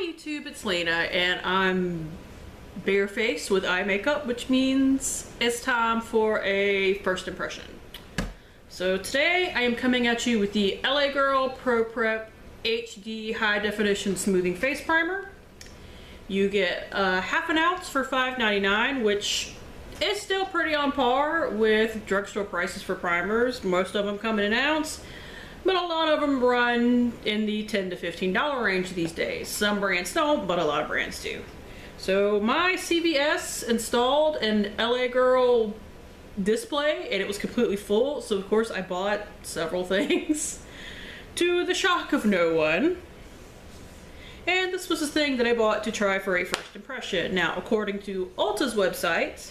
Hi YouTube, it's Lena, and I'm barefaced with eye makeup, which means it's time for a first impression. So today I am coming at you with the LA Girl Pro Prep HD High Definition Smoothing Face Primer. You get half an ounce for $5.99, which is still pretty on par with drugstore prices for primers. Most of them come in an ounce, but a lot of them run in the $10 to $15 range these days. Some brands don't, but a lot of brands do. So my CVS installed an LA Girl display and it was completely full, so of course I bought several things to the shock of no one. And this was a thing that I bought to try for a first impression. Now, according to Ulta's website,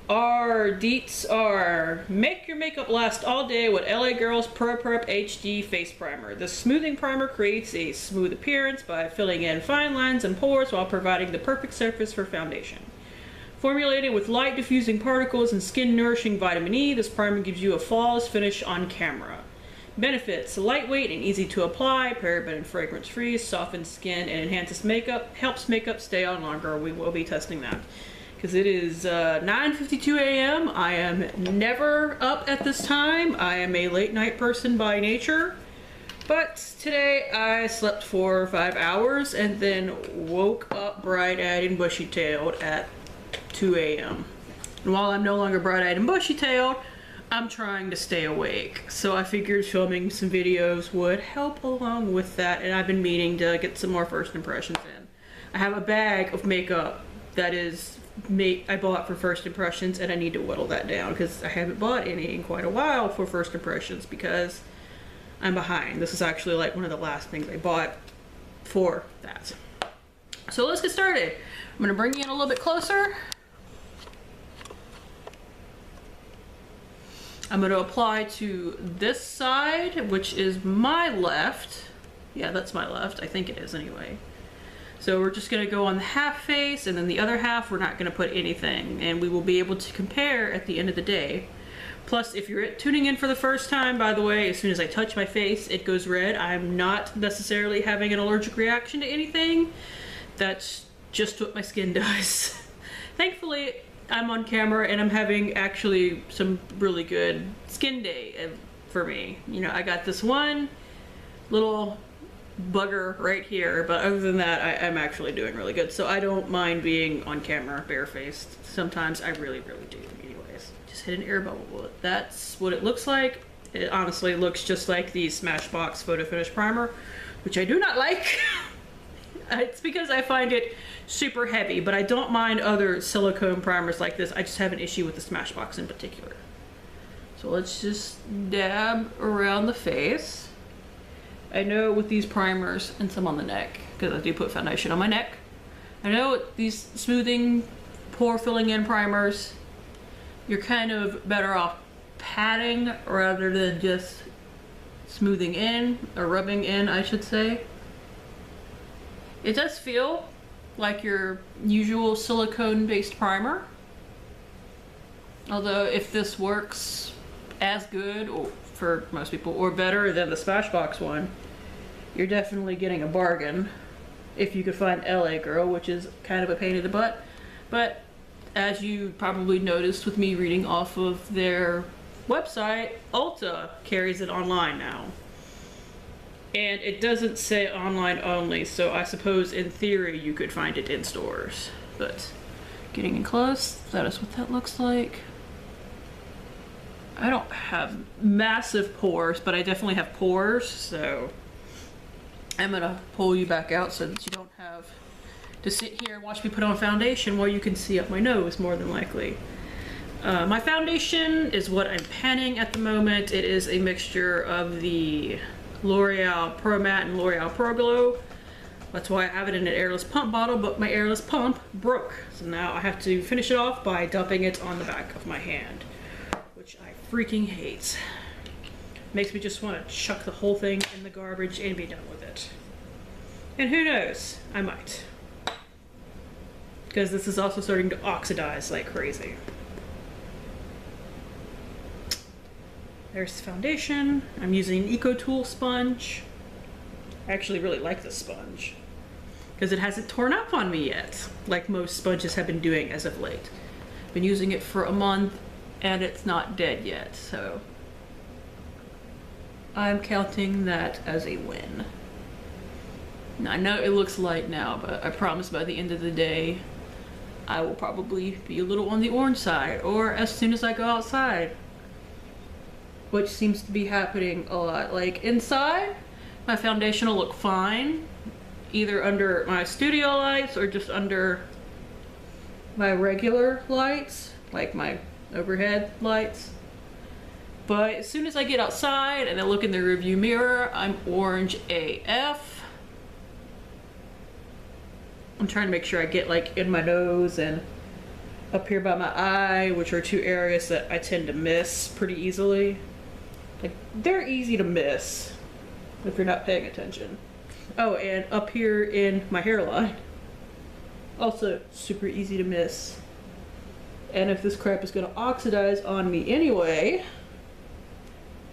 our deets are: make your makeup last all day with LA Girl's Pro Prep HD Face Primer. The smoothing primer creates a smooth appearance by filling in fine lines and pores while providing the perfect surface for foundation. Formulated with light diffusing particles and skin nourishing vitamin E, this primer gives you a flawless finish on camera. Benefits: lightweight and easy to apply, paraben and fragrance free, softens skin and enhances makeup, helps makeup stay on longer. We will be testing that. Because it is 9:52 a.m. I am never up at this time. I am a late night person by nature. But today I slept for 5 hours and then woke up bright-eyed and bushy-tailed at 2 a.m. And while I'm no longer bright-eyed and bushy-tailed, I'm trying to stay awake. So I figured filming some videos would help along with that, and I've been meaning to get some more first impressions in. I have a bag of makeup that is I bought for first impressions, and I need to whittle that down because I haven't bought any in quite a while for first impressions because I'm behind. This is actually like one of the last things I bought for that. So let's get started. I'm gonna bring you in a little bit closer. I'm gonna apply to this side, which is my left. Yeah, that's my left. I think it is anyway. So we're just gonna go on the half face, and then the other half we're not gonna put anything, and we will be able to compare at the end of the day. Plus, if you're tuning in for the first time, by the way, as soon as I touch my face, it goes red. I'm not necessarily having an allergic reaction to anything. That's just what my skin does. Thankfully, I'm on camera and I'm having actually some really good skin day for me. You know, I got this one little bugger right here, but other than that, I'm actually doing really good. So I don't mind being on camera barefaced. Sometimes I really do. Anyways, just hit an air bubble. That's what it looks like. It honestly looks just like the Smashbox Photo Finish Primer, which I do not like. It's because I find it super heavy, but I don't mind other silicone primers like this. I just have an issue with the Smashbox in particular. So let's just dab around the face. I know with these primers, and some on the neck, because I do put foundation on my neck. I know with these smoothing, pore filling in primers, you're kind of better off patting rather than just smoothing in, or rubbing in, I should say. It does feel like your usual silicone-based primer. Although if this works as good, or for most people, or better than the Smashbox one, you're definitely getting a bargain if you could find LA Girl, which is kind of a pain in the butt. But as you probably noticed with me reading off of their website, Ulta carries it online now. And it doesn't say online only, so I suppose in theory you could find it in stores. But getting in close, that is what that looks like. I don't have massive pores, but I definitely have pores, so I'm gonna pull you back out so that you don't have to sit here and watch me put on foundation while you can see up my nose, more than likely. My foundation is what I'm panning at the moment. It is a mixture of the L'Oreal Pro Matte and L'Oreal Pro Glow. That's why I have it in an airless pump bottle, but my airless pump broke. So now I have to finish it off by dumping it on the back of my hand, which I freaking hate. Makes me just want to chuck the whole thing in the garbage and be done with it. And who knows, I might. Because this is also starting to oxidize like crazy. There's the foundation. I'm using an EcoTool sponge. I actually really like this sponge. because it hasn't torn up on me yet, like most sponges have been doing as of late. Been using it for a month and it's not dead yet, so I'm counting that as a win. Now, I know it looks light now, but I promise by the end of the day, I will probably be a little on the orange side, or as soon as I go outside, which seems to be happening a lot. Like inside, my foundation will look fine, either under my studio lights or just under my regular lights, like my overhead lights. But as soon as I get outside and I look in the rearview mirror, I'm orange AF. I'm trying to make sure I get like in my nose and up here by my eye, which are two areas that I tend to miss pretty easily. Like, they're easy to miss if you're not paying attention. Oh, and up here in my hairline. Also super easy to miss. And if this crap is gonna oxidize on me anyway,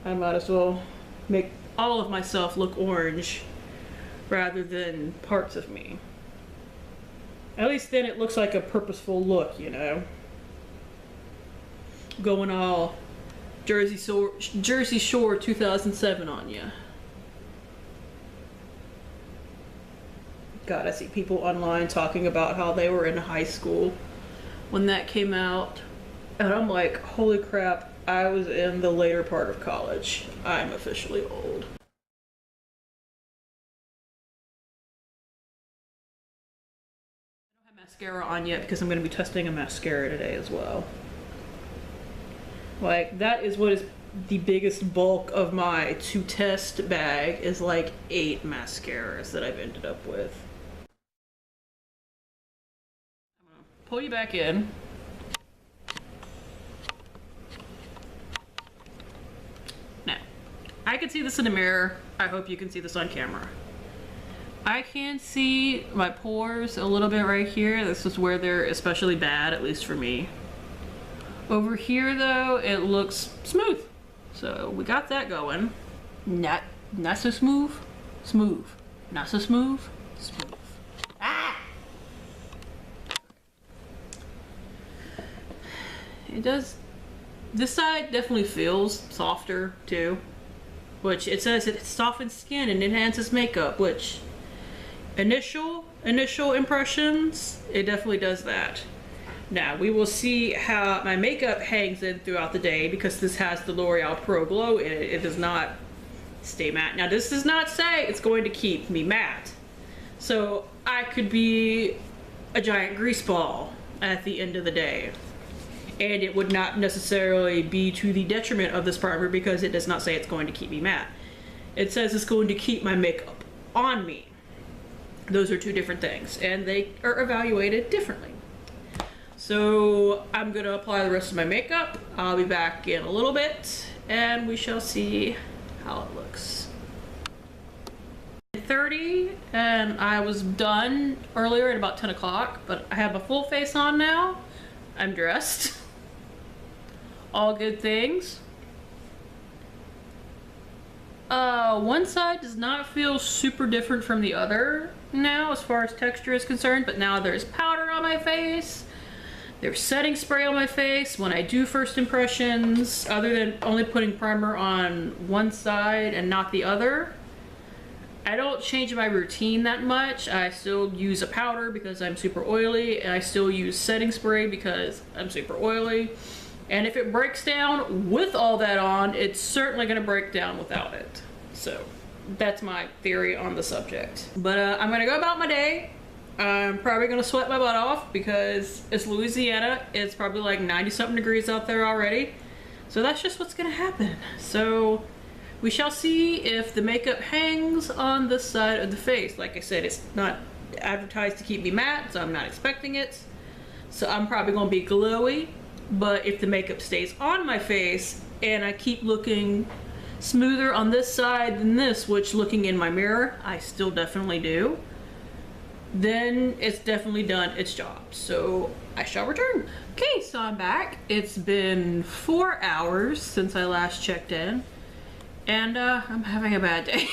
I might as well make all of myself look orange rather than parts of me. At least then it looks like a purposeful look, you know? Going all Jersey Shore 2007 on you. God, I see people online talking about how they were in high school when that came out. And I'm like, holy crap, I was in the later part of college. I'm officially old. Mascara on yet because I'm going to be testing a mascara today as well. Like, that is what is the biggest bulk of my to test bag, is like 8 mascaras that I've ended up with. I'm going to pull you back in. Now, I can see this in the mirror. I hope you can see this on camera. I can see my pores a little bit right here. This is where they're especially bad, at least for me. Over here though, it looks smooth. So we got that going. Not so smooth. Smooth. Not so smooth. Smooth. Ah! It does. This side definitely feels softer too. Which it says it softens skin and enhances makeup, which initial impressions, it definitely does that. Now we will see how my makeup hangs in throughout the day, because this has the L'Oreal Pro Glow in it. It does not stay matte. Now this does not say it's going to keep me matte, so I could be a giant grease ball at the end of the day, and it would not necessarily be to the detriment of this primer, because it does not say it's going to keep me matte. It says it's going to keep my makeup on me. Those are two different things, and they are evaluated differently. So I'm going to apply the rest of my makeup. I'll be back in a little bit, and we shall see how it looks. 30, and I was done earlier at about 10 o'clock, but I have a full face on now. I'm dressed. All good things. One side does not feel super different from the other now as far as texture is concerned, but now there's powder on my face. There's setting spray on my face when I do first impressions, other than only putting primer on one side and not the other. I don't change my routine that much. I still use a powder because I'm super oily, and I still use setting spray because I'm super oily. And if it breaks down with all that on, it's certainly gonna break down without it. So that's my theory on the subject. But I'm gonna go about my day. I'm probably gonna sweat my butt off because it's Louisiana. It's probably like 90-something degrees out there already. So that's just what's gonna happen. So we shall see if the makeup hangs on this side of the face. Like I said, it's not advertised to keep me matte, so I'm not expecting it. So I'm probably gonna be glowy. But if the makeup stays on my face and I keep looking smoother on this side than this, which looking in my mirror, I still definitely do, then it's definitely done its job. So I shall return. Okay, so I'm back. It's been 4 hours since I last checked in, and I'm having a bad day.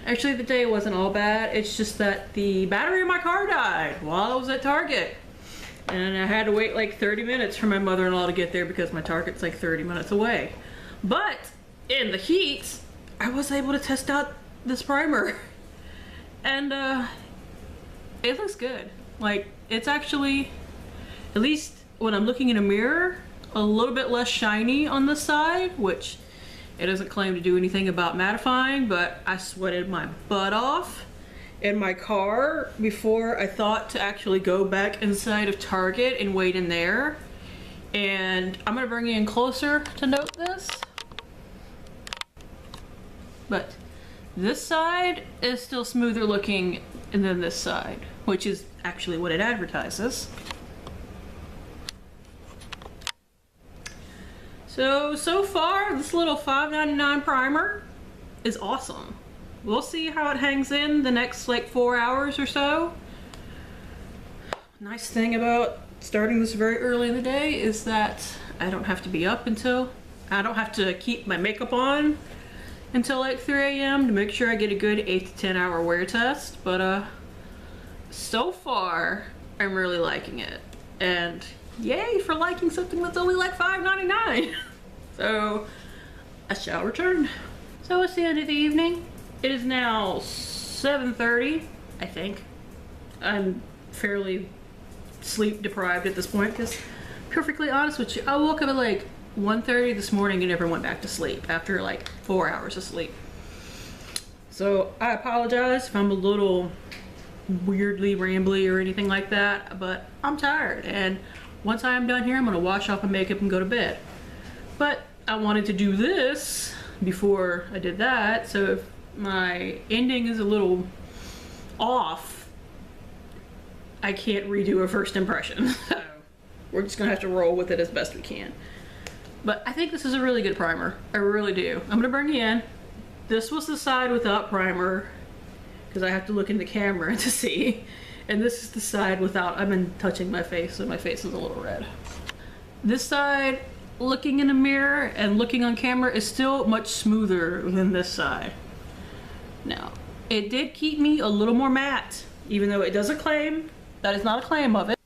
Actually, the day wasn't all bad. It's just that the battery in my car died while I was at Target. And I had to wait like 30 minutes for my mother-in-law to get there because my Target's like 30 minutes away. But in the heat, I was able to test out this primer. And it looks good. Like, it's actually, at least when I'm looking in a mirror, a little bit less shiny on this side, which it doesn't claim to do anything about mattifying, but I sweated my butt off in my car before I thought to actually go back inside of Target and wait in there. And I'm gonna bring you in closer to note this. But this side is still smoother looking than this side, which is actually what it advertises. So far, this little $5.99 primer is awesome. We'll see how it hangs in the next like 4 hours or so. Nice thing about starting this very early in the day is that I don't have to be up until, I don't have to keep my makeup on until like 3 a.m. to make sure I get a good 8 to 10 hour wear test. But so far, I'm really liking it. And yay for liking something that's only like $5.99. So I shall return. So it's the end of the evening. It is now 7:30, I think. I'm fairly sleep deprived at this point because, perfectly honest with you, I woke up at like 1:30 this morning and never went back to sleep after like 4 hours of sleep. So I apologize if I'm a little weirdly rambly or anything like that, but I'm tired, and once I am done here, I'm gonna wash off my makeup and go to bed. But I wanted to do this before I did that, so if my ending is a little off, I can't redo a first impression. So we're just gonna have to roll with it as best we can. But I think this is a really good primer. I really do. I'm gonna bring you in. This was the side without primer, because I have to look in the camera to see. And this is the side without. I've been touching my face, so my face is a little red. This side, looking in a mirror and looking on camera, is still much smoother than this side. Now, it did keep me a little more matte, even though it doesn't claim. That is not a claim of it.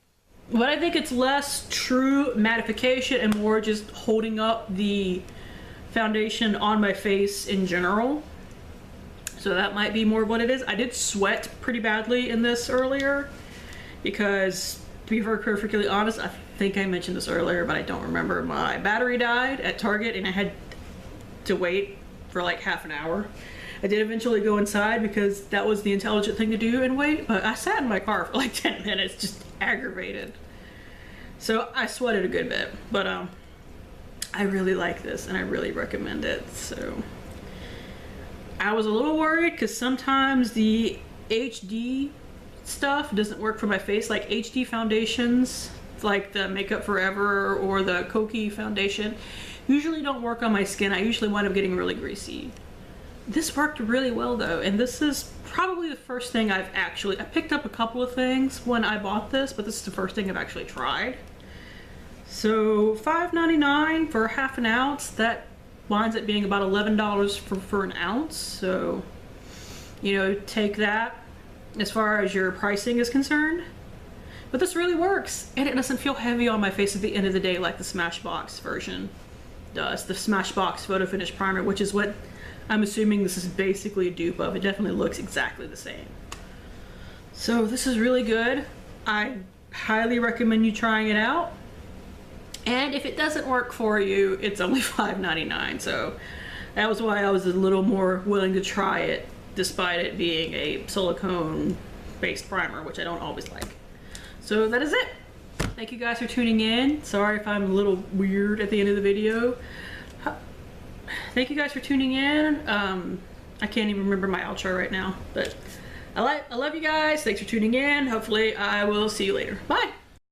But I think it's less true mattification and more just holding up the foundation on my face in general. So that might be more of what it is. I did sweat pretty badly in this earlier because, to be very perfectly honest, I think I mentioned this earlier, but I don't remember. My battery died at Target and I had to wait for like half an hour. I did eventually go inside because that was the intelligent thing to do and wait, but I sat in my car for like 10 minutes, just aggravated. So I sweated a good bit, but I really like this and I really recommend it. So I was a little worried because sometimes the HD stuff doesn't work for my face, like HD foundations, like the Makeup Forever or the Kokie foundation, usually don't work on my skin. I usually wind up getting really greasy. This worked really well though, and this is probably the first thing I picked up a couple of things when I bought this, but this is the first thing I've actually tried. So $5.99 for half an ounce, that winds up being about $11 for an ounce. So, you know, take that as far as your pricing is concerned. But this really works, and it doesn't feel heavy on my face at the end of the day like the Smashbox version does. The Smashbox Photo Finish Primer, which is what I'm assuming this is basically a dupe of. It definitely looks exactly the same. So this is really good. I highly recommend you trying it out. And if it doesn't work for you, it's only $5.99. So that was why I was a little more willing to try it, despite it being a silicone-based primer, which I don't always like. So that is it. Thank you guys for tuning in. Sorry if I'm a little weird at the end of the video. Thank you guys for tuning in. I can't even remember my outro right now, but I love you guys. Thanks for tuning in. Hopefully I will see you later. Bye.